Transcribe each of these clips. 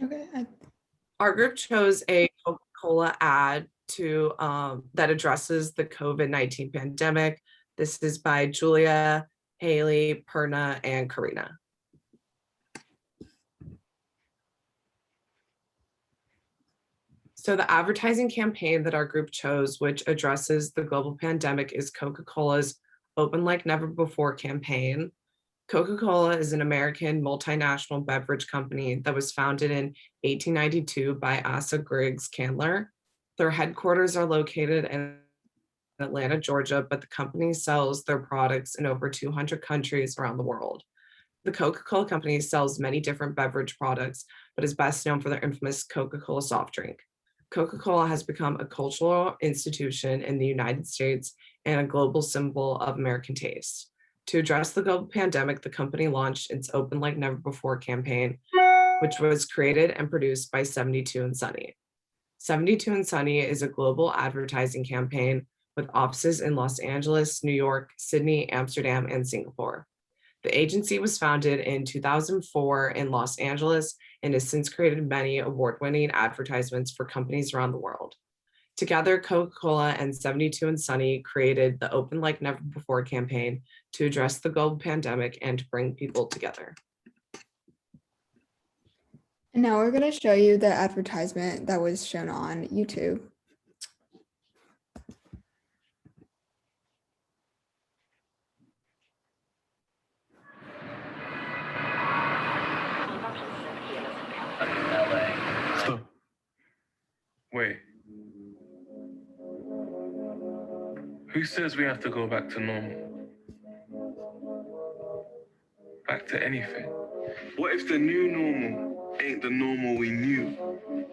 Okay. Our group chose a Coca-Cola ad to that addresses the COVID-19 pandemic. This is by Julia, Haley, Perna, and Karina. So the advertising campaign that our group chose, which addresses the global pandemic, is Coca-Cola's Open Like Never Before campaign. Coca-Cola is an American multinational beverage company that was founded in 1892 by Asa Griggs Candler. Their headquarters are located in Atlanta, Georgia, but the company sells their products in over 200 countries around the world. The Coca-Cola company sells many different beverage products, but is best known for their infamous Coca-Cola soft drink. Coca-Cola has become a cultural institution in the United States and a global symbol of American taste. To address the global pandemic, the company launched its Open Like Never Before campaign, which was created and produced by 72andSunny. 72andSunny is a global advertising campaign with offices in Los Angeles, New York, Sydney, Amsterdam, and Singapore. The agency was founded in 2004 in Los Angeles and has since created many award-winning advertisements for companies around the world. Together, Coca-Cola and 72andSunny created the Open Like Never Before campaign to address the global pandemic and to bring people together. And now we're going to show you the advertisement that was shown on YouTube. Stop. Wait. Who says we have to go back to normal? Back to anything? What if the new normal ain't the normal we knew?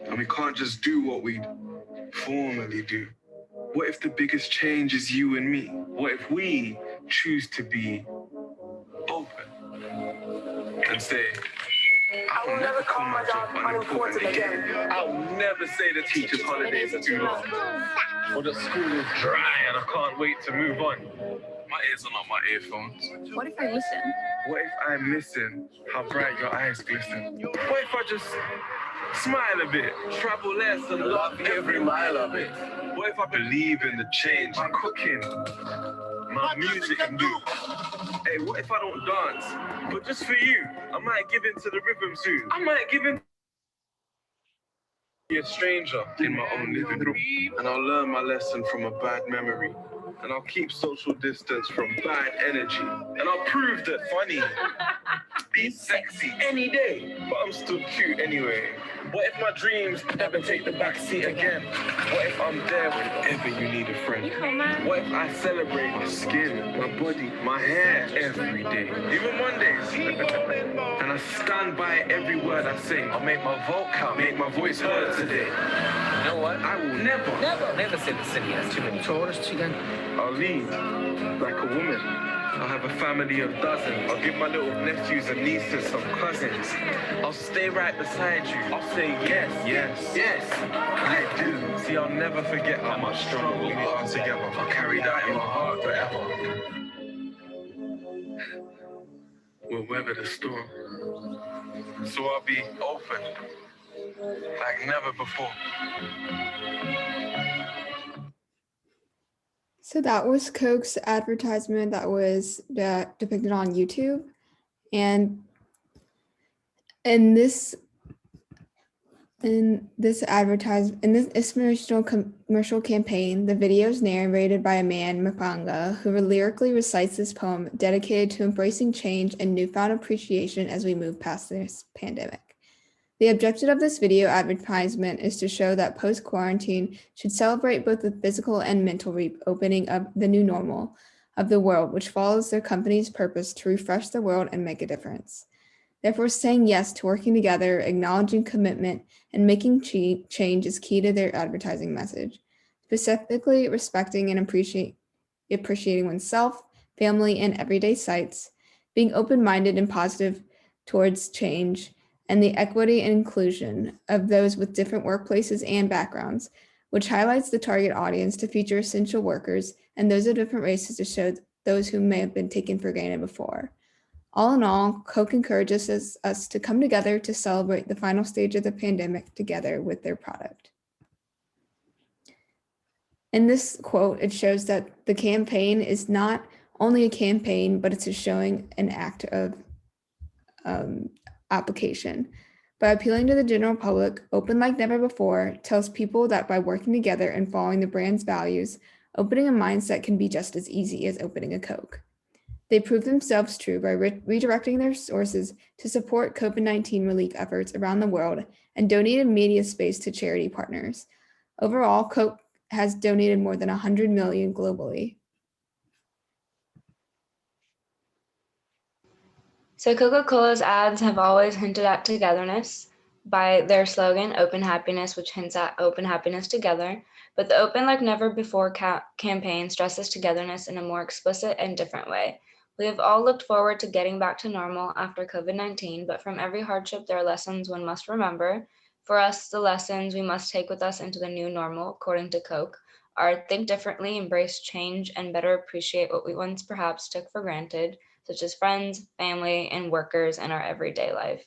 And we can't just do what we formerly do? What if the biggest change is you and me? What if we choose to be open and say, I will never call my job unimportant again. I will never say the teacher's holidays are too long. Or that school is dry and I can't wait to move on. My ears are not my earphones. What if I listen? What if I listen how bright your eyes glisten? What if I just smile a bit, travel less and love every mile of it? What if I believe in the change I'm cooking, my music can do? Hey, what if I don't dance, but just for you, I might give in to the rhythm soon. I might give in. Be a stranger in my own living room, and I'll learn my lesson from a bad memory. And I'll keep social distance from bad energy. And I'll prove that funny be sexy any day, but I'm still cute anyway. What if my dreams never take the back seat again? What if I'm there whenever you need a friend? What if I celebrate my skin, my body, my hair every day, even Mondays? And I stand by every word I say. I'll make my vote count, make my voice heard today. You know what? I will never say the city has too many tourists again. I'll lead like a woman. I'll have a family of dozens. I'll give my little nephews and nieces some cousins. I'll stay right beside you. I'll say yes, I do. See, I'll never forget how much stronger we are together. I'll carry that in my heart forever. We'll weather the storm. So I'll be open like never before. So that was Coke's advertisement that was depicted on YouTube. And in this inspirational commercial campaign, the video is narrated by a man, Mapanga, who lyrically recites this poem dedicated to embracing change and newfound appreciation as we move past this pandemic. The objective of this video advertisement is to show that post-quarantine should celebrate both the physical and mental reopening of the new normal of the world, which follows their company's purpose to refresh the world and make a difference. Therefore, saying yes to working together, acknowledging commitment, and making change is key to their advertising message. Specifically, respecting and appreciating oneself, family, and everyday sites, being open-minded and positive towards change, and the equity and inclusion of those with different workplaces and backgrounds, which highlights the target audience to feature essential workers and those of different races to show those who may have been taken for granted before. All in all, Coke encourages us to come together to celebrate the final stage of the pandemic together with their product. In this quote, it shows that the campaign is not only a campaign, but it's showing an act of application. By appealing to the general public, Open Like Never Before tells people that by working together and following the brand's values, opening a mindset can be just as easy as opening a Coke. They prove themselves true by redirecting their sources to support COVID-19 relief efforts around the world and donated media space to charity partners. Overall, Coke has donated more than 100 million globally. So Coca-Cola's ads have always hinted at togetherness by their slogan, Open Happiness, which hints at open happiness together. But the Open Like Never Before campaign stresses togetherness in a more explicit and different way. We have all looked forward to getting back to normal after COVID-19, but from every hardship, there are lessons one must remember. For us, the lessons we must take with us into the new normal, according to Coke, are think differently, embrace change, and better appreciate what we once perhaps took for granted, such as friends, family, and workers in our everyday life.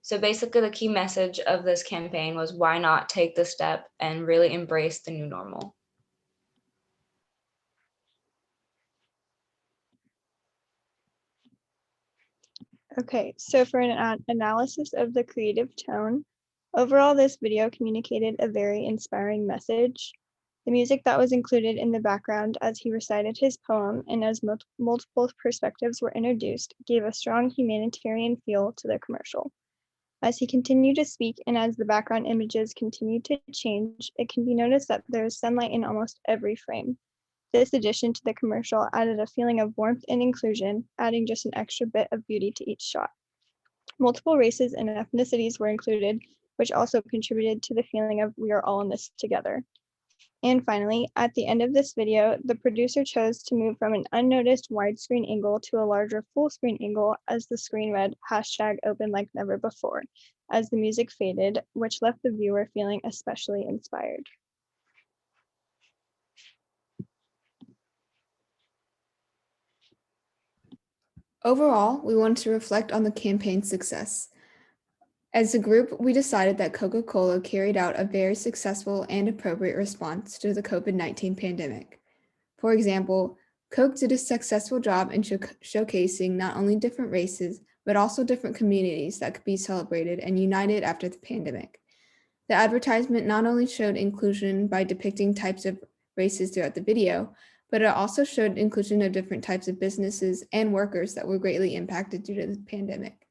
So basically the key message of this campaign was why not take the step and really embrace the new normal? Okay, so for an analysis of the creative tone, overall this video communicated a very inspiring message. The music that was included in the background as he recited his poem and as multiple perspectives were introduced gave a strong humanitarian feel to the commercial. As he continued to speak and as the background images continued to change, it can be noticed that there is sunlight in almost every frame. This addition to the commercial added a feeling of warmth and inclusion, adding just an extra bit of beauty to each shot. Multiple races and ethnicities were included, which also contributed to the feeling of we are all in this together. And finally, at the end of this video, the producer chose to move from an unnoticed widescreen angle to a larger full screen angle as the screen read #OpenLikeNeverBefore as the music faded, which left the viewer feeling especially inspired. Overall, we wanted to reflect on the campaign's success. As a group, we decided that Coca-Cola carried out a very successful and appropriate response to the COVID-19 pandemic. For example, Coke did a successful job in showcasing not only different races, but also different communities that could be celebrated and united after the pandemic. The advertisement not only showed inclusion by depicting types of races throughout the video, but it also showed inclusion of different types of businesses and workers that were greatly impacted due to the pandemic.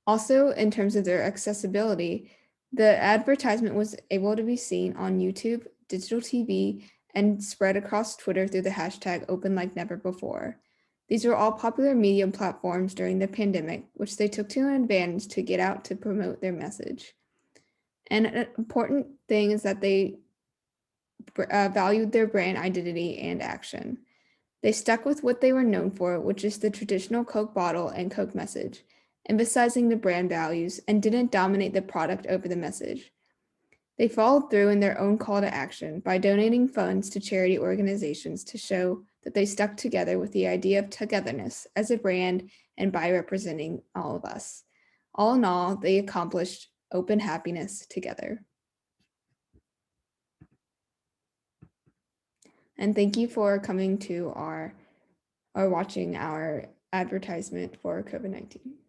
Also, in terms of their accessibility, the advertisement was able to be seen on YouTube, digital TV, and spread across Twitter through the hashtag #OpenLikeNeverBefore. These were all popular media platforms during the pandemic, which they took to an advantage to get out to promote their message. And an important thing is that they valued their brand identity and action. They stuck with what they were known for, which is the traditional Coke bottle and Coke message, emphasizing the brand values and didn't dominate the product over the message. They followed through in their own call to action by donating funds to charity organizations to show that they stuck together with the idea of togetherness as a brand and by representing all of us. All in all, they accomplished open happiness together. And thank you for coming to or watching our advertisement for COVID-19.